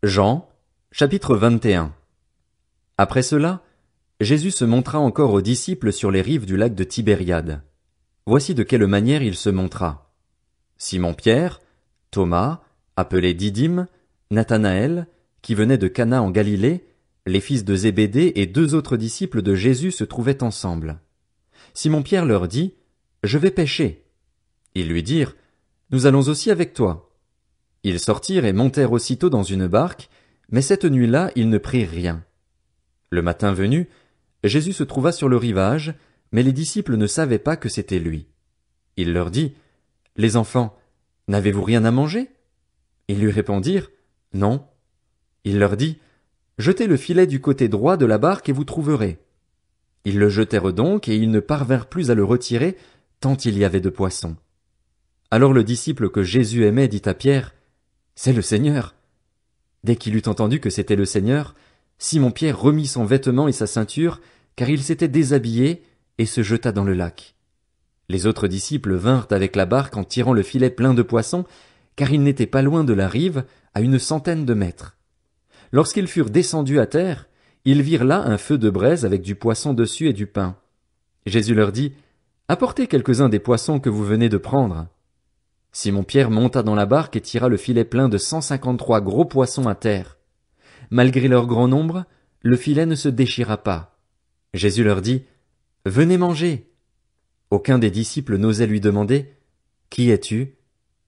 Jean, chapitre 21. Après cela, Jésus se montra encore aux disciples sur les rives du lac de Tibériade. Voici de quelle manière il se montra. Simon-Pierre, Thomas, appelé Didyme, Nathanaël, qui venait de Cana en Galilée, les fils de Zébédée et deux autres disciples de Jésus se trouvaient ensemble. Simon-Pierre leur dit, « Je vais pêcher. » Ils lui dirent, « Nous allons aussi avec toi. » Ils sortirent et montèrent aussitôt dans une barque, mais cette nuit-là ils ne prirent rien. Le matin venu, Jésus se trouva sur le rivage, mais les disciples ne savaient pas que c'était lui. Il leur dit, « Les enfants, n'avez-vous rien à manger ?» Ils lui répondirent, « Non. » Il leur dit, « Jetez le filet du côté droit de la barque et vous trouverez. » Ils le jetèrent donc et ils ne parvinrent plus à le retirer, tant il y avait de poissons. Alors le disciple que Jésus aimait dit à Pierre, « C'est le Seigneur. » Dès qu'il eut entendu que c'était le Seigneur, Simon-Pierre remit son vêtement et sa ceinture, car il s'était déshabillé, et se jeta dans le lac. Les autres disciples vinrent avec la barque en tirant le filet plein de poissons, car ils n'étaient pas loin de la rive, à 100 mètres. Lorsqu'ils furent descendus à terre, ils virent là un feu de braise avec du poisson dessus et du pain. Jésus leur dit, « Apportez quelques-uns des poissons que vous venez de prendre. » Simon-Pierre monta dans la barque et tira le filet plein de 153 gros poissons à terre. Malgré leur grand nombre, le filet ne se déchira pas. Jésus leur dit, « Venez manger. » Aucun des disciples n'osait lui demander, « Qui es-tu ?»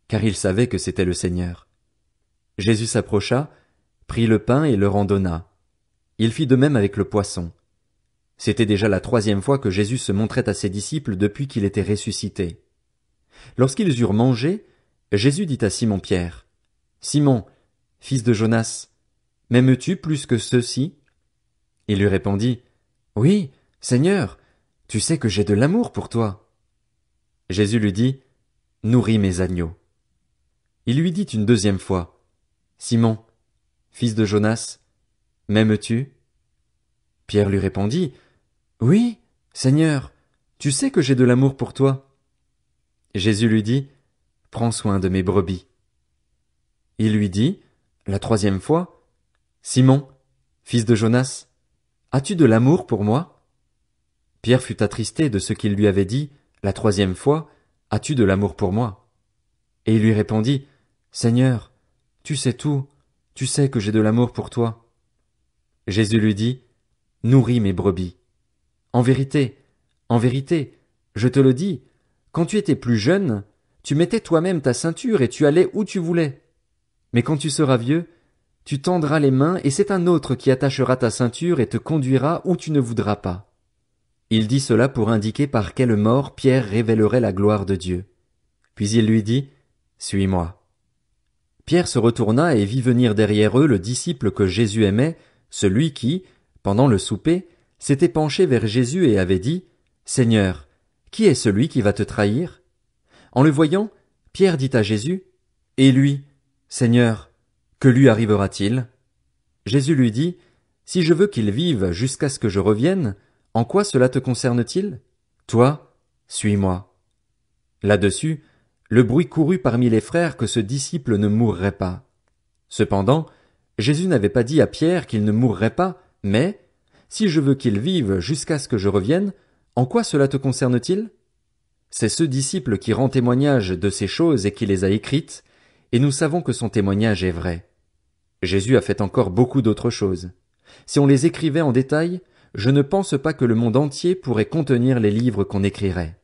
car il savait que c'était le Seigneur. Jésus s'approcha, prit le pain et leur en donna. Il fit de même avec le poisson. C'était déjà la 3e fois que Jésus se montrait à ses disciples depuis qu'il était ressuscité. Lorsqu'ils eurent mangé, Jésus dit à Simon-Pierre, « Simon, fils de Jonas, m'aimes-tu plus que ceux-ci » Il lui répondit, « Oui, Seigneur, tu sais que j'ai de l'amour pour toi. » Jésus lui dit, « Nourris mes agneaux. » Il lui dit une 2e fois, « Simon, fils de Jonas, m'aimes-tu » Pierre lui répondit, « Oui, Seigneur, tu sais que j'ai de l'amour pour toi. » Jésus lui dit, « Prends soin de mes brebis. » Il lui dit, la 3e fois, « Simon, fils de Jonas, as-tu de l'amour pour moi » Pierre fut attristé de ce qu'il lui avait dit, la 3e fois, « As-tu de l'amour pour moi » Et il lui répondit, « Seigneur, tu sais tout, tu sais que j'ai de l'amour pour toi. » Jésus lui dit, « Nourris mes brebis. En vérité, je te le dis, quand tu étais plus jeune, tu mettais toi-même ta ceinture et tu allais où tu voulais. Mais quand tu seras vieux, tu tendras les mains et c'est un autre qui attachera ta ceinture et te conduira où tu ne voudras pas. » Il dit cela pour indiquer par quelle mort Pierre révélerait la gloire de Dieu. Puis il lui dit, « Suis-moi. » Pierre se retourna et vit venir derrière eux le disciple que Jésus aimait, celui qui, pendant le souper, s'était penché vers Jésus et avait dit, « Seigneur, qui est celui qui va te trahir » En le voyant, Pierre dit à Jésus, « Et lui, Seigneur, que lui arrivera-t-il » Jésus lui dit, « Si je veux qu'il vive jusqu'à ce que je revienne, en quoi cela te concerne-t-il? Toi, suis-moi. » Là-dessus, le bruit courut parmi les frères que ce disciple ne mourrait pas. Cependant, Jésus n'avait pas dit à Pierre qu'il ne mourrait pas, mais « Si je veux qu'il vive jusqu'à ce que je revienne, en quoi cela te concerne-t-il » C'est ce disciple qui rend témoignage de ces choses et qui les a écrites, et nous savons que son témoignage est vrai. Jésus a fait encore beaucoup d'autres choses. Si on les écrivait en détail, je ne pense pas que le monde entier pourrait contenir les livres qu'on écrirait.